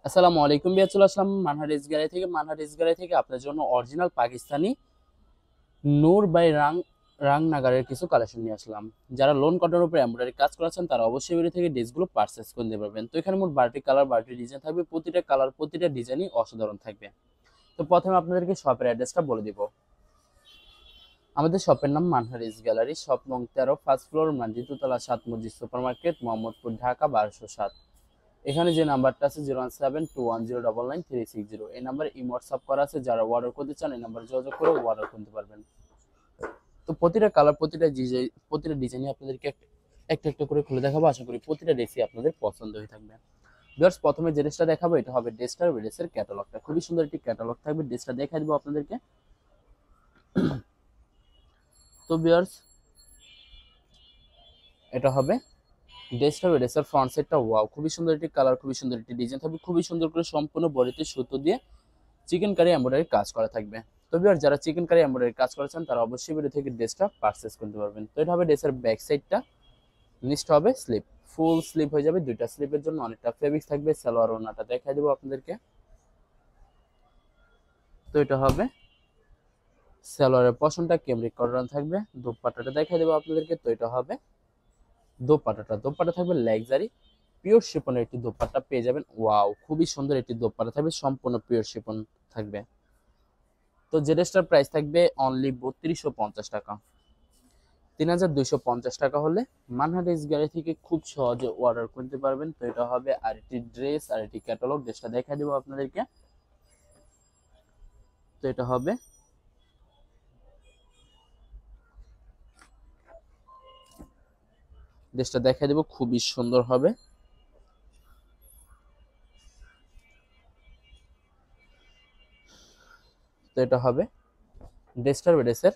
আসসালামু আলাইকুম বিয়া, চলে আসলাম মানহার রেস গ্যালারি থেকে আপনার জন্য অরিজিনাল পাকিস্তানি নূর বাই রাং নাগারের কিছু কালেকশন নিয়ে আসলাম। যারা লোন কটনের উপর এমব্রয়ডারি কাজ করেছেন তারা অবশ্যই ভিডিও থেকে ড্রেসগুলো পারচেস করে নিতে পারবেন। তো এখানে মোট 12টি কালার 12টি ডিজাইন থাকবে, প্রতিটা কালার প্রতিটা ডিজাইনই অসাধারণ থাকবে। তো প্রথমে আপনাদেরকে শপের অ্যাড্রেসটা বলে দিব। আমাদের শপের নাম মানহার রেস গ্যালারি, শপ নং 13, ফার্স্ট ফ্লোর, দ্বিতীয়তলা, 7 মসজিদ সুপার মার্কেট, মোহাম্মদপুর, ঢাকা 1207। এখানে যে নাম্বারটা আছে 01721099360, এই নাম্বারে হোয়াটসঅ্যাপ করা আছে। যারা অর্ডার করতে চান এই নাম্বারে যোগাযোগ করে অর্ডার করতে পারবেন। তো প্রতিটা কালার প্রতিটা ডিজাইনই আপনাদেরকে একটা একটা করে খুলে দেখাবো। আশা করি প্রতিটা ড্রেসই আপনাদের পছন্দ হয়ে থাকবে। ভিউয়ার্স, প্রথমে যে ড্রেসটা দেখাবো এটা হবে ড্রেসের ক্যাটালগটা। খুবই সুন্দর একটি ক্যাটালগ থাকবে, ড্রেসটা দেখাই দিব আপনাদেরকে। তো ভিউয়ার্স, এটা হবে ড্রেসের ফ্রন্ট সাইডটা। ওয়াও, খুবই সুন্দর একটি কালার, খুবই সুন্দর একটি ডিজাইন থাকবে, খুবই সুন্দর করে সম্পূর্ণ বডিতে সুতো দিয়ে চিকেন কারি এমব্রয়ডারি কাজ করা থাকবে। তো ভিউয়ার, যারা চিকেন কারি এমব্রয়ডারি কাজ করেছেন তারা অবশ্যই ভিডিও থেকে ড্রেসটা পারচেজ করতে পারবেন। তো এটা হবে ড্রেসের ব্যাক সাইডটা, নিচটা হবে স্লিপ, ফুল স্লিপ হয়ে যাবে। দুইটা স্লিপের জন্য অনেকটা ফেব্রিক থাকবে। সালোয়ার ওড়নাটা দেখাই দেবো আপনাদেরকে। তো এটা হবে সালোয়ারের পশনটা কেমব্রিক কটন থাকবে। দোপাট্টাটা দেখাই দেবো আপনাদেরকে। তো এটা হবে দোপাট্টা থাকবে লাক্সারি পিওর শিফনের একটি দোপাট্টা পেয়ে যাবেন। ওয়াও, খুবই সুন্দর একটি দোপাট্টা থাকবে, সম্পূর্ণ পিওর শিফন থাকবে। তো যে ড্রেসটার প্রাইস থাকবে অনলি 3250 টাকা। 3250 টাকা হলে মানহার ড্রেস গ্যালারি থেকে খুব সহজে অর্ডার করতে পারবেন। তো এটা হবে আরেকটি ড্রেস, আরেকটি ক্যাটালগ। ড্রেসটা দেখা দেবো আপনাদেরকে। তো এটা হবে ড্রেসটা দেখা দেবো, খুবই সুন্দর হবে। তো এটা হবে ড্রেসের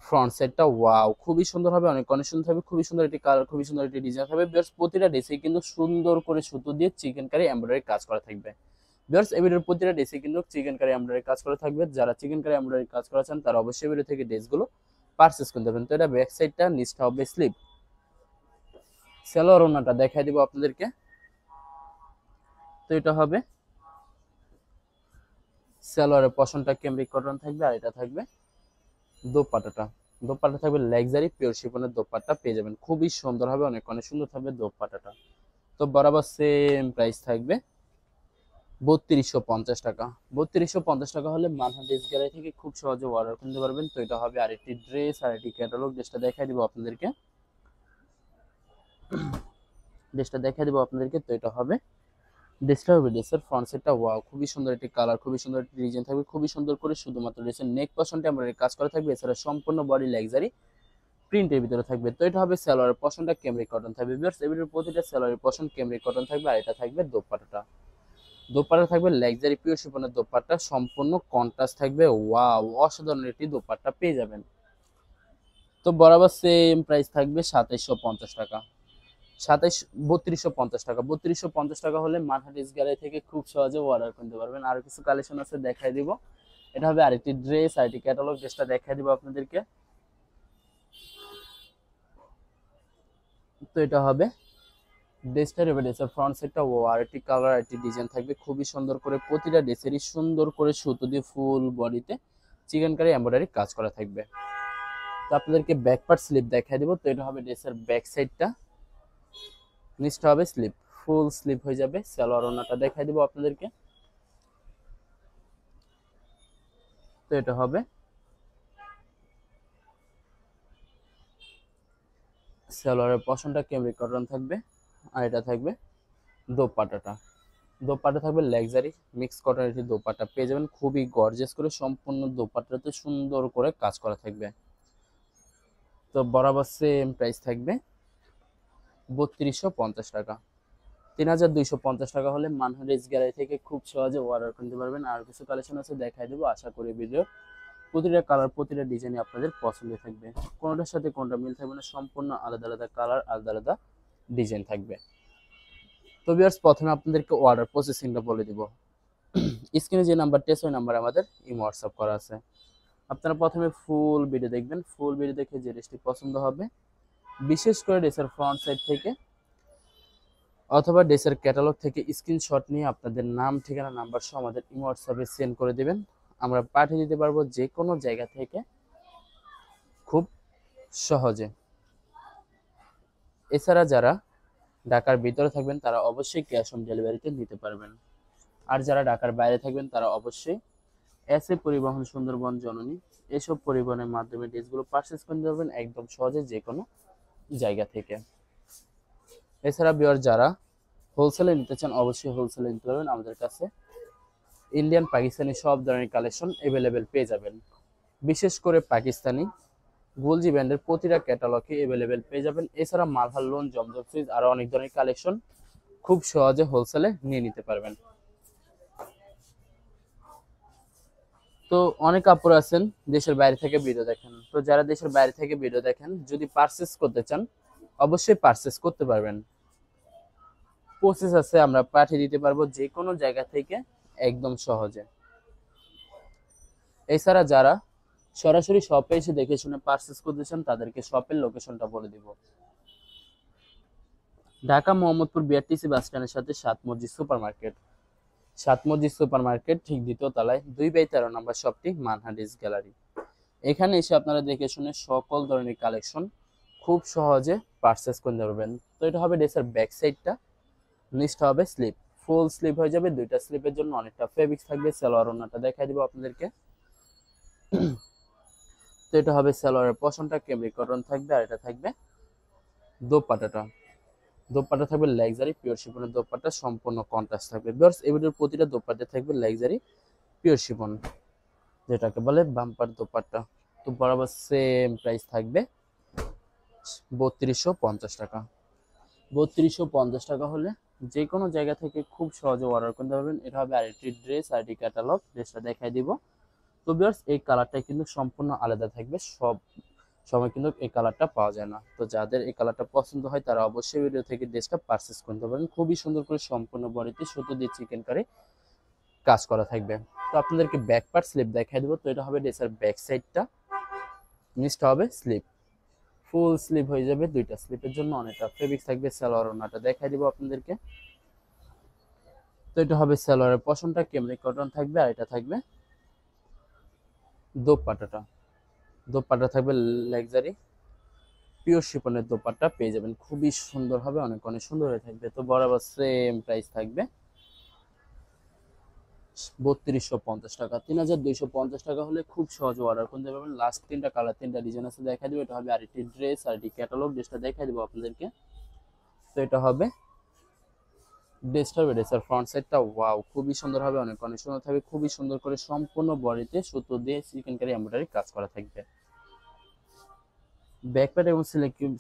ফ্রন্ট সাইডটা। ওয়াও, খুবই সুন্দর হবে, অনেক অনেক সুন্দর হবে, খুবই সুন্দর একটি কালার, খুবই সুন্দর একটি ডিজাইন হবে। বিয়ার্স, প্রতিটা ড্রেসে কিন্তু সুন্দর করে সুতো দিয়ে চিকেন কারি এমব্রয়ডারি কাজ করা থাকবে। বিয়ার্স, এই ভিডিওর প্রতিটা ড্রেসে কিন্তু চিকেন কারি এমব্রয়ডারি কাজ করা থাকবে। যারা চিকেন কারি এমব্রয়ডারি কাজ করেছেন তারা অবশ্যই ভিডিও থেকে ড্রেসগুলো পারচেস করতে পারবেন। তো এটা ব্যাক সাইডটা, নিচটা হবে স্লিপ। সালোয়ার ওড়নাটা দেখাই দিব আপনাদেরকে। তো এটা হবে সালোয়ারের পশনটা কেমব্রিক কটন থাকবে, আর এটা থাকবে দোপাট্টাটা। দোপাট্টা থাকবে লাক্সারি পিওর শিফনের দোপাট্টা পেয়ে যাবেন, খুবই সুন্দর হবে, অনেক অনেক সুন্দর থাকবে দোপাট্টাটা। তো বরাবর সেম প্রাইস থাকবে 3250 টাকা। 3250 টাকা হলে মানহার ড্রেস গ্যালারি থেকে খুব সহজে অর্ডার করতে পারবেন। তো এটা হবে আরেকটি ড্রেস, আরেকটি ক্যাটালগ। ড্রেসটা দেখাই দিব আপনাদেরকে। তো এটা হবে ড্রেসের ফ্রন্ট সাইডটা। ওয়াও, খুবই সুন্দর একটি কালার, খুবই সুন্দর একটি ডিজাইন থাকবে, খুবই সুন্দর করে শুধুমাত্র ড্রেসের নেক পশনটা আমরা কাজ করা থাকবে। এছাড়া সম্পূর্ণ বডি লাক্সারি প্রিন্টের ভিতরে থাকবে। তো এটা হবে সালোয়ারের পশনটা কেমব্রিক কটন থাকবে। ভিউয়ার্স, এর প্রতিটা সালোয়ারের পশন কেমব্রিক কটন থাকবে, আর এটা থাকবে দোপাট্টাটা। দোপাট্টা থাকবে লাক্সারি পিওর শিফনের দোপাট্টা, সম্পূর্ণ কন্ট্রাস্ট থাকবে। ওয়াও, অসাধারণ একটি দোপাট্টা পেয়ে যাবেন। তো বরাবর সেম প্রাইস থাকবে 2750 টাকা। 3250 টাকা। 3250 টাকা হলে মানহাটিস গ্যালারি থেকে খুব সহজে অর্ডার করতে পারবেন। আরো কিছু কালেকশন আছে, দেখাই দিব। এটা হবে আরেকটি ড্রেস, আরেকটি ক্যাটালগ। ড্রেসটা দেখাই দিব আপনাদেরকে। তো এটা হবে ড্রেসের ফ্রন্ট সাইডটা। ও আরেকটি কালার, আরেকটি ডিজাইন থাকবে, খুবই সুন্দর করে প্রতিটা ড্রেসেরই সুন্দর করে সুতো দিয়ে ফুল বডিতে চিকেন কারি এমব্রয়ডারি কাজ করা থাকবে। তো আপনাদেরকে ব্যাক পার্ট স্লিপ দেখাই দিব। তো এটা হবে ড্রেসের ব্যাক সাইডটা, নিচটা হবে স্লিপ, ফুল স্লিপ হয়ে যাবে। সালোয়ার ওড়নাটা দেখাই দিব আপনাদেরকে। তো এটা হবে সালোয়ারের পশনটা কেমব্রিক কটন থাকবে, আর এটা থাকবে দোপাট্টাটা। দোপাট্টা থাকবে লাক্সারি মিক্স কটন একটি দোপাট্টা পেয়ে যাবেন, খুবই গর্জিয়াস করে সম্পূর্ণ দোপাট্টাতে সুন্দর করে কাজ করা থাকবে। তো বরাবর সেম প্রাইস থাকবে 3250 টাকা। 3250 টাকা হলে মানহারিস গ্যালারি থেকে খুব সহজে অর্ডার করতে পারবেন। আর কিছু কালেকশন আছে, দেখাই দেবো। আশা করি ভিডিও প্রতিটা কালার প্রতিটা ডিজাইন আপনাদের পছন্দ থাকবে, কোনোটার সাথে কোনটা মিল থাকবে না, সম্পূর্ণ আলাদা আলাদা কালার, আলাদা আলাদা ডিজাইন থাকবে। তো ভিউয়ার্স, প্রথমে আপনাদেরকে অর্ডার প্রসেসিংটা বলে দিব। স্ক্রিনে যে নাম্বারটি আছে ওই নাম্বারে আমাদের হোয়াটসঅ্যাপ করা আছে। আপনারা প্রথমে ফুল ভিডিও দেখবেন, ফুল ভিডিও দেখে যে ড্রেসটি পছন্দ হবে, বিশেষ করে ড্রেসের ফ্রন্ট সাইড থেকে অথবা ড্রেসের ক্যাটালগ থেকে স্ক্রিনশট নিয়ে আপনাদের নাম, ঠিকানা, নাম্বার সহ আমাদের ইমো হোয়াটসঅ্যাপে সেন্ড করে দিবেন। আমরা পাঠিয়ে দিতে পারবো যে কোনো জায়গা থেকে খুব সহজে। এছাড়া যারা ঢাকার ভিতরে থাকবেন তারা অবশ্যই ক্যাশ অন ডেলিভারিতে নিতে পারবেন। আর যারা ঢাকার বাইরে থাকবেন তারা অবশ্যই এসএ পরিবহন, সুন্দরবন, জননী এসব পরিবহনের মাধ্যমে ড্রেসগুলো পারচেস করতে পারবেন একদম সহজে যে কোনো জায়গা থেকে। এছাড়া বিয়ার যারা হোলসেলে নিতে চান অবশ্যই হোলসেলে নিতে পারবেন। আমাদের কাছে ইন্ডিয়ান, পাকিস্তানি সব ধরনের কালেকশন অ্যাভেলেবেল পেয়ে যাবেন। বিশেষ করে পাকিস্তানি গোলজি ব্র্যান্ডের প্রতিটা ক্যাটালগে অ্যাভেলেবেল পেয়ে যাবেন। এছাড়া মালহার লোন, জমজম ফ্রিজ আরো অনেক ধরনের কালেকশন খুব সহজে হোলসেলে নিয়ে নিতে পারবেন। তো অনেক আপুরা আছেন দেশের বাইরে থেকে ভিডিও দেখেন, তো যারা দেশের বাইরে থেকে ভিডিও দেখেন যদি পারচেস করতে চান অবশ্যই পারচেস করতে পারবেন। প্রসেস আছে, আমরা পাঠিয়ে দিতে পারবো যে কোনো জায়গা থেকে একদম সহজে। এছাড়া যারা সরাসরি শপে এসে দেখে শুনে পারচেস করতে চান তাদেরকে শপের লোকেশনটা বলে দিব। ঢাকা মোহাম্মদপুর বিআরটিসি বাস স্ট্যান্ডের সাথে সাত মসজিদ সুপার মার্কেট, সাত মসজিদ সুপার মার্কেট ঠিক দ্বিতীয় তলায় 2/13 নম্বর শপটি মানহা ড্রেস গ্যালারি। এখানে এসে আপনারা দেখে শুনে সকল ধরনের কালেকশন খুব সহজে পারচেস করতে পারবেন। তো এটা হবে ড্রেসের ব্যাক সাইডটা, নিচটা হবে স্লিপ, ফুল স্লিপ হয়ে যাবে। দুইটা স্লিপের জন্য অনেকটা ফেব্রিক্স থাকবে। সালোয়ার ওড়নাটা দেখাই দিব আপনাদেরকে। তো এটা হবে সালোয়ারের পশনটা ক্যামরিক কটন থাকবে, আর এটা থাকবে দোপাট্টাটা। দোপাট্টা থাকবে লাক্সারি পিওর শিফনের দোপাট্টা, সম্পূর্ণ কন্ট্রাস্ট থাকবে। ভিউয়ার্স এই ভিডিওর প্রতিটা দোপাট্টা থাকবে লাক্সারি পিওর শিফন, যেটাকে বলে বাম্পার দোপাট্টা। তো বরাবর সেম প্রাইস থাকবে 3250 টাকা। 3250 টাকা হলে যে কোনো জায়গা থেকে খুব সহজে অর্ডার করতে পারবেন। এটা হবে আরেকটি ড্রেস, আরেকটি ক্যাটালগ। ড্রেসটা দেখাই দিব। তো ভিউয়ার্স এই কালারটা কিন্তু সম্পূর্ণ আলাদা থাকবে, সব সময় কিন্তু এই কালারটা পাওয়া যায় না। তো যাদের এই কালারটা পছন্দ হয় তারা অবশ্যই ভিডিও থেকে ড্রেসটা পারচেস করতে পারেন। খুবই সুন্দর করে সম্পূর্ণ বডিতে সুতো দিয়ে চিকেন কারি কাজ করা থাকবে। তো আপনাদেরকে ব্যাক পার্ট স্লিপ দেখাই দেবো। তো এটা হবে ড্রেসের ব্যাক সাইডটা, নিচটা হবে স্লিপ, ফুল স্লিপ হয়ে যাবে। দুইটা স্লিপের জন্য অনেকটা ফেব্রিক থাকবে। সালোয়ার ওড়নাটা দেখাই দিব আপনাদেরকে। তো এটা হবে সালোয়ারের পশনটা ক্যামরিক কটন থাকবে, আর এটা থাকবে দোপাট্টাটা। দোপাট্টা থাকবে লাক্সারি পিওর শিফনের দোপাট্টা পেয়ে যাবেন। খুবই সুন্দর হবে, অনেক অনেক সুন্দর হয়ে থাকবে। তো বরাবর সেম প্রাইস থাকবে 3250 টাকা। 3250 টাকা হলে খুব সহজে অর্ডার করতে পারবেন। লাস্ট তিনটা কালার, তিনটা ডিজাইন আছে দেখাই দিব। এটা হবে আরেকটি ড্রেস, আরেকটি ক্যাটালগ। ড্রেসটা দেখাই দিব আপনাদেরকে। তো এটা হবে ড্রেসের ফ্রন্ট সাইডটা, ওয়াও খুবই সুন্দর হবে, অনেক অনেক সুন্দর থাকবে। খুবই সুন্দর করে সম্পূর্ণ বডিতে সুতো দিয়ে চিকেন কারি এমব্রয়ডারি কাজ করা থাকবে। ব্যাক প্যাড এবং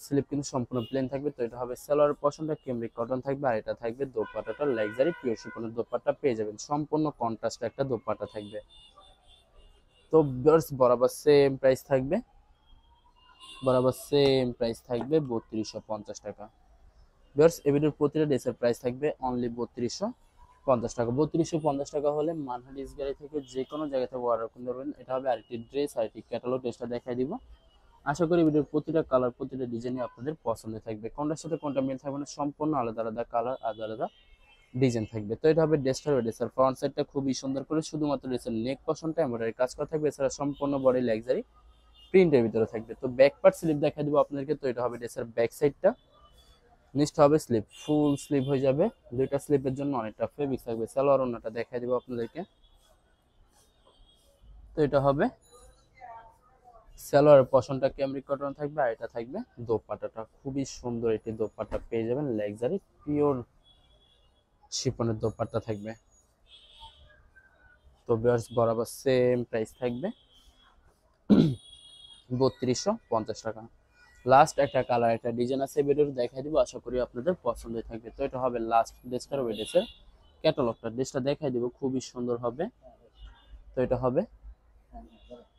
স্লিপ কিন্তু সম্পূর্ণ প্লেন থাকবে। তো এটা হবে সালোয়ার পশনটা ক্যামরিক কটন থাকবে, আর এটা থাকবে দোপাট্টাটা লাক্সারি পিওর শিফনের দোপাট্টা পেয়ে যাবেন। সম্পূর্ণ কন্ট্রাস্ট একটা দোপাট্টা থাকবে। তো ভিউয়ার্স বরাবর সেম প্রাইস থাকবে, বরাবর সেম প্রাইস থাকবে 3250 টাকা। ভিউয়ার্স এই ভিডিওর প্রতিটা ড্রেসের প্রাইস থাকবে অনলি 3250 টাকা। 3250 টাকা হলে মানহা ড্রেস গ্যালারি থেকে যে কোনো জায়গা থেকে অর্ডার করতে পারবেন। এটা হবে আরেকটি ড্রেস, আরেকটি ক্যাটালগ। ড্রেসটা দেখাই দিব। আশা করি ভিডিওর প্রতিটা কালার, প্রতিটা ডিজাইনই আপনাদের পছন্দ থাকবে। কোনটার সাথে কোনটা মিল থাকবে না, সম্পূর্ণ আলাদা আলাদা কালার, আলাদা আলাদা ডিজাইন থাকবে। তো এটা হবে ড্রেসের ফ্রন্ট সাইডটা খুবই সুন্দর করে শুধুমাত্র ড্রেসের নেক পশনটা এমব্রয়ডারি কাজ করা থাকবে। এছাড়া সম্পূর্ণ বডি লাক্সারি প্রিন্টের ভিতরে থাকবে। তো ব্যাক পার্ট স্লিপ দেখা দিব আপনাদেরকে। তো এটা হবে ড্রেসের ব্যাক সাইডটা, নিচটা হবে স্লিপ, ফুল স্লিপ হয়ে যাবে। দুইটা স্লিপের জন্য অনেকটা ফেব্রিক থাকবে। সালোয়ার ওড়নাটা দেখাই দিব আপনাদেরকে। তো এটা হবে সালোয়ারের পশনটা ক্যামরিক কটন থাকবে, আর এটা থাকবে দোপাট্টাটা। খুবই সুন্দর একটি দোপাট্টা পেয়ে যাবেন, লাক্সারি পিওর শিফনের দোপাট্টা থাকবে। তো ভিউয়ার্স বরাবর সেম প্রাইস থাকবে 3250 টাকা। লাস্ট একটা কালার, একটা ডিজাইন আছে ভিডিওর দেখাই দিব, আশা করি আপনাদের পছন্দ থাকবে। তো এটা হবে লাস্ট ড্রেসটার ওয়েডেসের ক্যাটালগটা। ড্রেসটা দেখাই দিব, খুবই সুন্দর হবে। তো এটা হবে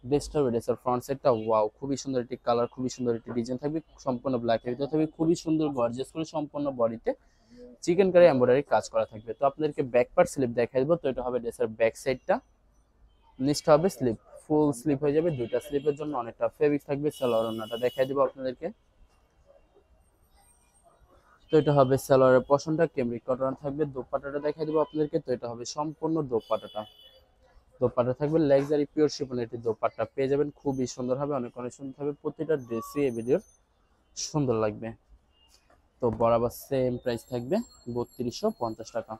ড্রেসের ফ্রন্ট সাইডটা, ওয়াও খুবই সুন্দর একটি কালার, খুবই সুন্দর একটি ডিজাইন থাকবে। সম্পূর্ণ ব্ল্যাক এর ভিতরে থাকবে, খুবই সুন্দর গর্জিয়াস করে সম্পূর্ণ বডিতে চিকেন কারি এমব্রয়ডারি কাজ করা থাকবে। তো আপনাদেরকে ব্যাক পার্ট স্লিপ দেখাই দিব। তো এটা হবে ড্রেসের ব্যাক সাইডটা, নিচটা হবে স্লিপ, ফুল স্লিপ হয়ে যাবে। দুইটা স্লিপের জন্য অনেকটা ফেব্রিক থাকবে। সালোয়ার ওড়নাটা দেখাই দিব আপনাদেরকে। তো এটা হবে সালোয়ারের পশনটা ক্যামরিক কটন থাকবে। দোপাট্টাটা দেখাই দেবো আপনাদেরকে। তো এটা হবে সম্পূর্ণ দোপাট্টাটা। দোপাট্টা থাকবে লাক্সারি পিওর শিফন, এটি দোপাট্টা পেয়ে যাবেন। খুবই সুন্দর হবে, অনেক অনেক সুন্দর হবে। প্রতিটা ড্রেসই এই ভিডিওর সুন্দর লাগবে। তো বরাবর সেম প্রাইস থাকবে 3250 টাকা।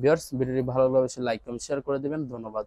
ভিউয়ার্স, ভিডিওটি ভালো লাগলে অবশ্যই লাইক কমেন্ট শেয়ার করে দিবেন। ধন্যবাদ।